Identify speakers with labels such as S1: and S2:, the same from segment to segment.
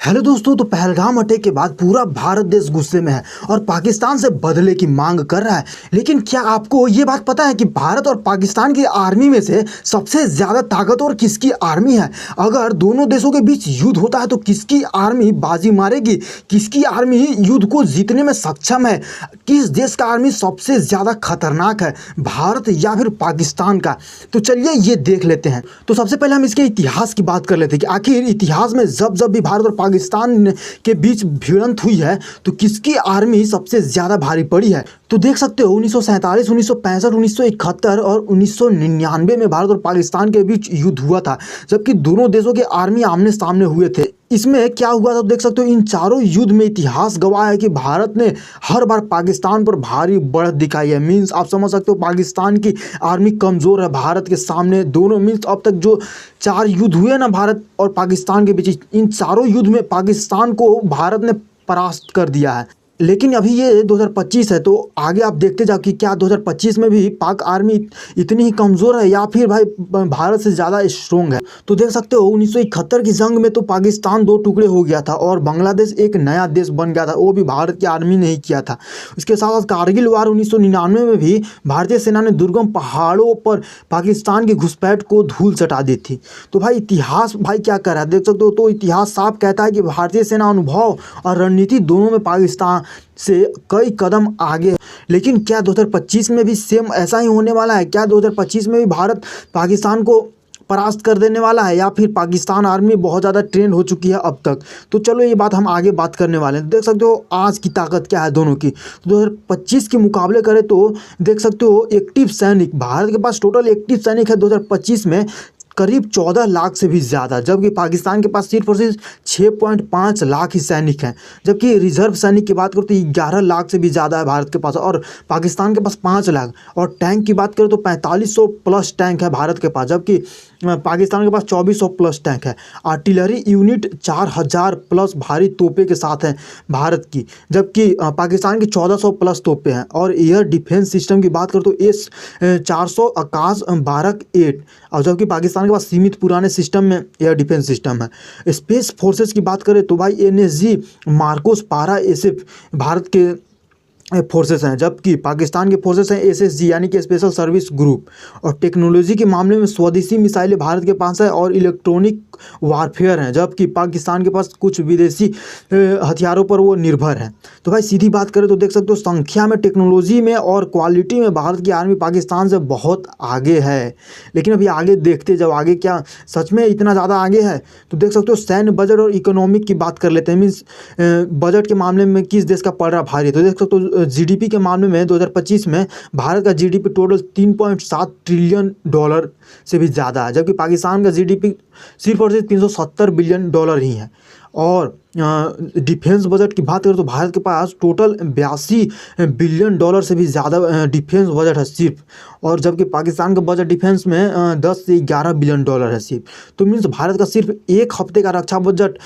S1: Hello दोस्तों, तो Pahalgam attack के बाद पूरा भारत देश गुस्से में है और पाकिस्तान से बदले की मांग कर रहा है। लेकिन क्या आपको ये बात पता है कि भारत और पाकिस्तान की आर्मी में से सबसे ज़्यादा ताकतवर किसकी आर्मी है? अगर दोनों देशों के बीच युद्ध होता है तो किसकी आर्मी बाजी मारेगी? किसकी आर्मी युद्ध को जीतने में सक्षम है? किस देश का आर्मी सबसे ज़्यादा खतरनाक है, भारत या फिर पाकिस्तान का? तो चलिए ये देख लेते हैं। तो सबसे पहले हम इसके इतिहास की बात कर लेते हैं कि आखिर इतिहास में जब भी भारत और पाकिस्तान के बीच भिड़ंत हुई है तो किसकी आर्मी सबसे ज़्यादा भारी पड़ी है। तो देख सकते हो 1947, 1965, 1971 और 1999 में भारत और पाकिस्तान के बीच युद्ध हुआ था, जबकि दोनों देशों के आर्मी आमने सामने हुए थे। इसमें क्या हुआ था देख सकते हो, इन चारों युद्ध में इतिहास गवाह है कि भारत ने हर बार पाकिस्तान पर भारी बढ़त दिखाई है। मीन्स आप समझ सकते हो पाकिस्तान की आर्मी कमज़ोर है भारत के सामने। दोनों मीन्स अब तक जो 4 युद्ध हुए ना भारत और पाकिस्तान के बीच, इन चारों युद्ध में पाकिस्तान को भारत ने परास्त कर दिया है। लेकिन अभी ये 2025 है, तो आगे आप देखते जाओ कि क्या 2025 में भी पाक आर्मी इतनी ही कमज़ोर है या फिर भाई भारत से ज़्यादा स्ट्रोंग है। तो देख सकते हो 1971 की जंग में तो पाकिस्तान 2 टुकड़े हो गया था और बांग्लादेश एक नया देश बन गया था, वो भी भारत की आर्मी ने ही किया था। इसके साथ साथ कारगिल वार 1999 में भी भारतीय सेना ने दुर्गम पहाड़ों पर पाकिस्तान की घुसपैठ को धूल चटा दी थी। तो भाई इतिहास भाई क्या कर रहा है देख सकते हो। तो इतिहास साफ कहता है कि भारतीय सेना अनुभव और रणनीति दोनों में पाकिस्तान से कई कदम आगे है। लेकिन क्या 2025 में भी सेम ऐसा ही होने वाला है? क्या 2025 में भी भारत पाकिस्तान को परास्त कर देने वाला है या फिर पाकिस्तान आर्मी बहुत ज़्यादा ट्रेंड हो चुकी है अब तक? तो चलो ये बात हम आगे बात करने वाले हैं। देख सकते हो आज की ताकत क्या है दोनों की। 2025 के मुकाबले करें तो देख सकते हो एक्टिव सैनिक, भारत के पास टोटल एक्टिव सैनिक है 2025 में करीब 14 लाख से भी ज़्यादा, जबकि पाकिस्तान के पास सिर्फ और सिर्फ 6.5 लाख ही सैनिक हैं। जबकि रिजर्व सैनिक की बात करो तो 11 लाख से भी ज़्यादा है भारत के पास और पाकिस्तान के पास 5 लाख। और टैंक की बात करें तो 4500 प्लस टैंक है भारत के पास, जबकि पाकिस्तान के पास 2400 प्लस टैंक है। आर्टिलरी यूनिट 4000 प्लस भारी तोपे के साथ हैं भारत की, जबकि पाकिस्तान की 1400 प्लस तोपे हैं। और एयर डिफेंस सिस्टम की बात करें तो S-400 आकाश 12-8, और जबकि पाकिस्तान के पास सीमित पुराने सिस्टम में एयर डिफेंस सिस्टम है। स्पेस फोर्सेस की बात करें तो भाई NSG मार्कोस पारा SF भारत के फोर्सेस हैं, जबकि पाकिस्तान के फोर्सेस हैं SSG यानी कि स्पेशल सर्विस ग्रुप। और टेक्नोलॉजी के मामले में स्वदेशी मिसाइलें भारत के पास है और इलेक्ट्रॉनिक वारफेयर हैं, जबकि पाकिस्तान के पास कुछ विदेशी हथियारों पर वो निर्भर है। तो भाई सीधी बात करें तो देख सकते हो संख्या में, टेक्नोलॉजी में और क्वालिटी में भारत की आर्मी पाकिस्तान से बहुत आगे है। लेकिन अभी आगे देखते जब आगे क्या सच में इतना ज़्यादा आगे है। तो देख सकते हो सैन्य बजट और इकोनॉमिक की बात कर लेते हैं। मीन्स बजट के मामले में किस देश का पड़ रहा भारी। तो देख सकते हो GDP के मामले में 2025 में भारत का GDP टोटल $3.7 ट्रिलियन से भी ज़्यादा है, जबकि पाकिस्तान का GDP सिर्फ और सिर्फ $370 बिलियन ही है। और डिफेंस बजट की बात करें तो भारत के पास टोटल $82 बिलियन से भी ज़्यादा डिफेंस बजट है सिर्फ, और जबकि पाकिस्तान का बजट डिफेंस में 10 से 11 बिलियन डॉलर है सिर्फ। तो मीन्स भारत का सिर्फ एक हफ्ते का रक्षा बजट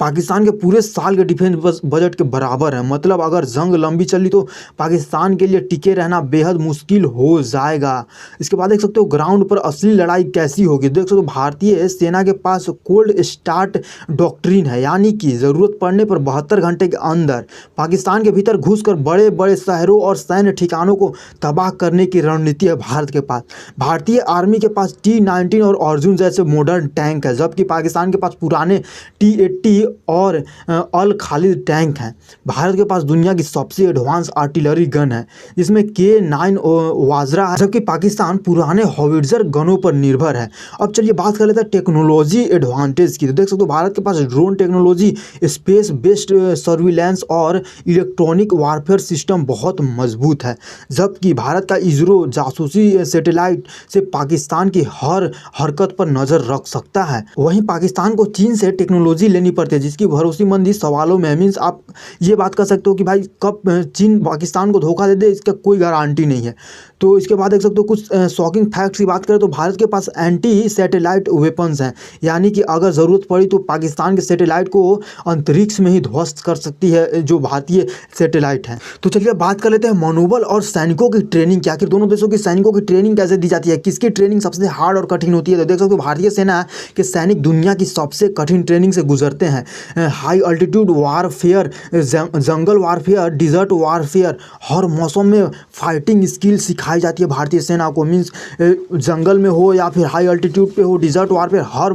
S1: पाकिस्तान के पूरे साल के डिफेंस बजट के बराबर है। मतलब अगर जंग लंबी चली तो पाकिस्तान के लिए टिके रहना बेहद मुश्किल हो जाएगा। इसके बाद देख सकते हो ग्राउंड पर असली लड़ाई कैसी होगी। देख सकते हो भारतीय सेना के पास कोल्ड स्टार्ट डॉक्ट्रिन है, यानी कि ज़रूरत पड़ने पर 72 घंटे के अंदर पाकिस्तान के भीतर घुसकर बड़े बड़े शहरों और सैन्य ठिकानों को तबाह करने की रणनीति है भारत के पास। भारतीय आर्मी के पास T-90 और अर्जुन जैसे मॉडर्न टैंक है, जबकि पाकिस्तान के पास पुराने T-80 और अल खालिद टैंक हैं। भारत के पास दुनिया की सबसे एडवांस आर्टिलरी गन है जिसमें K9 वाजरा है, जबकि पाकिस्तान पुराने हॉविट्जर गनों पर निर्भर है। अब चलिए बात कर लेते हैं टेक्नोलॉजी एडवांटेज की। तो देख सकते हो भारत के पास drone technology, space based surveillance और इलेक्ट्रॉनिक वारफेयर सिस्टम बहुत मजबूत है, जबकि भारत का इसरो जासूसी सैटेलाइट से पाकिस्तान की हर हरकत पर नज़र रख सकता है। वहीं पाकिस्तान को चीन से टेक्नोलॉजी लेनी पड़ती है जिसकी भरोसेमंदी सवालों में। मीन्स आप ये बात कर सकते हो कि भाई कब चीन पाकिस्तान को धोखा दे दे इसका कोई गारंटी नहीं है। तो इसके बाद देख सकते हो कुछ शॉकिंग फैक्ट्स की बात करें तो भारत के पास एंटी सैटेलाइट वेपन्स हैं, यानी कि अगर ज़रूरत पड़ी तो पाकिस्तान के सैटेलाइट को अंतरिक्ष में ही ध्वस्त कर सकती है जो भारतीय सैटेलाइट है। तो चलिए बात कर लेते हैं मनोबल और सैनिकों की ट्रेनिंग की। आखिर दोनों देशों के सैनिकों की ट्रेनिंग कैसे दी जाती है, किसकी ट्रेनिंग सबसे हार्ड और कठिन होती है। तो देख सकते हो भारतीय सेना के सैनिक दुनिया की सबसे कठिन ट्रेनिंग से गुजरते हैं। High altitude warfare, jungle warfare, dessert warfare, हर मौसम में फाइटिंग स्किल सिखाई जाती है भारतीय सेना को। मीन्स जंगल में हो या फिर हाई अल्टीट्यूड पे हो, डिजर्ट वारफेयर, हर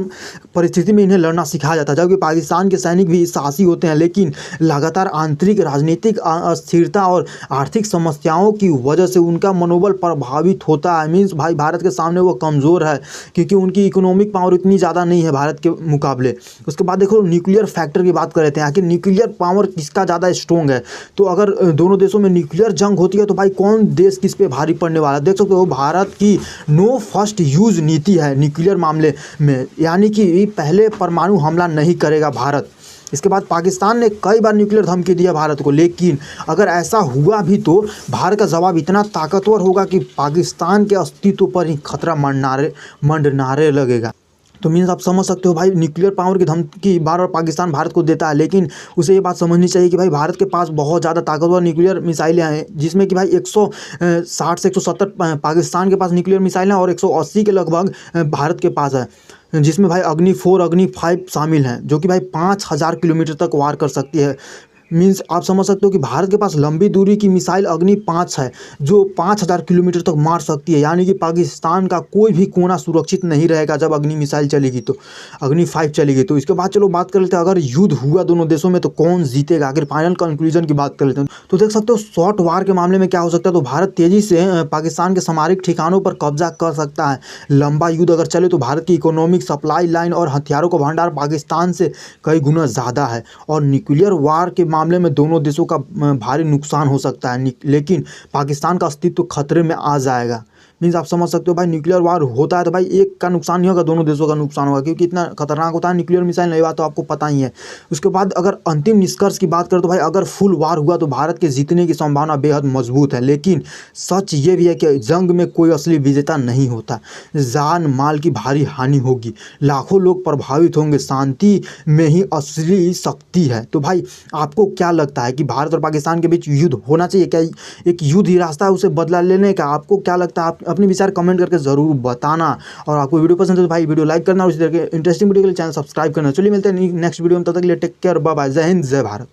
S1: परिस्थिति में इन्हें लड़ना सिखाया जाता है। जबकि पाकिस्तान के सैनिक भी साहसी होते हैं, लेकिन लगातार आंतरिक राजनीतिक अस्थिरता और आर्थिक समस्याओं की वजह से उनका मनोबल प्रभावित होता है। मीन्स भाई भारत के सामने वो कमज़ोर है क्योंकि उनकी इकोनॉमिक पावर इतनी ज़्यादा नहीं है भारत के मुकाबले। उसके बाद देखो न्यूक्लियर फैक्टर की बात कर रहे थे, आखिर न्यूक्लियर पावर किसका ज़्यादा स्ट्रॉन्ग है। तो अगर दोनों देशों में न्यूक्लियर जंग होती है तो भाई कौन देश किस पे भारी पड़ने वाला है। देख सकते हो भारत की नो फर्स्ट यूज़ नीति है न्यूक्लियर मामले में, यानी कि पहले परमाणु हमला नहीं करेगा भारत। इसके बाद पाकिस्तान ने कई बार न्यूक्लियर धमकी दिया भारत को, लेकिन अगर ऐसा हुआ भी तो भारत का जवाब इतना ताकतवर होगा कि पाकिस्तान के अस्तित्व पर ही खतरा मंडराने लगेगा। तो मीन्स आप समझ सकते हो भाई न्यूक्लियर पावर की धमकी बार बार पाकिस्तान भारत को देता है, लेकिन उसे ये बात समझनी चाहिए कि भाई भारत के पास बहुत ज़्यादा ताकतवर न्यूक्लियर मिसाइलें हैं, जिसमें कि भाई 160 से 170 पाकिस्तान के पास न्यूक्लियर मिसाइलें हैं और 180 के लगभग भारत के पास है, जिसमें भाई अग्नि 4 अग्नि 5 शामिल हैं, जो कि भाई 5000 किलोमीटर तक वार कर सकती है। मीन्स आप समझ सकते हो कि भारत के पास लंबी दूरी की मिसाइल अग्नि 5 है जो 5000 किलोमीटर तक मार सकती है, यानी कि पाकिस्तान का कोई भी कोना सुरक्षित नहीं रहेगा जब अग्नि मिसाइल चलेगी तो, अग्नि 5 चलेगी तो। इसके बाद चलो बात कर लेते हैं अगर युद्ध हुआ दोनों देशों में तो कौन जीतेगा। आखिर फाइनल कंक्लूजन की बात कर लेते हैं तो देख सकते हो शॉर्ट वार के मामले में क्या हो सकता है। तो भारत तेज़ी से पाकिस्तान के सामरिक ठिकानों पर कब्जा कर सकता है। लंबा युद्ध अगर चले तो भारत की इकोनॉमिक सप्लाई लाइन और हथियारों का भंडार पाकिस्तान से कई गुना ज़्यादा है। और न्यूक्लियर वार के मामले में दोनों देशों का भारी नुकसान हो सकता है, लेकिन पाकिस्तान का अस्तित्व खतरे में आ जाएगा। मीन्स आप समझ सकते हो भाई न्यूक्लियर वार होता है तो भाई एक का नुकसान नहीं होगा, दोनों देशों का नुकसान होगा, क्योंकि इतना खतरनाक होता है न्यूक्लियर मिसाइल। नहीं बात तो आपको पता ही है। उसके बाद अगर अंतिम निष्कर्ष की बात करें तो भाई अगर फुल वार हुआ तो भारत के जीतने की संभावना बेहद मजबूत है, लेकिन सच ये भी है कि जंग में कोई असली विजेता नहीं होता। जान माल की भारी हानि होगी, लाखों लोग प्रभावित होंगे, शांति में ही असली शक्ति है। तो भाई आपको क्या लगता है कि भारत और पाकिस्तान के बीच युद्ध होना चाहिए क्या, एक युद्ध ही रास्ता है उसे बदला लेने का। आपको क्या लगता है, आप अपने विचार कमेंट करके ज़रूर बताना। और आपको वीडियो पसंद है तो भाई वीडियो लाइक करना और इसी तरह के इंटरेस्टिंग वीडियो के लिए चैनल सब्सक्राइब करना। चलिए मिलते हैं नेक्स्ट वीडियो में, तब तक के लिए टेक केयर, बाय बाय, जय हिंद जय भारत।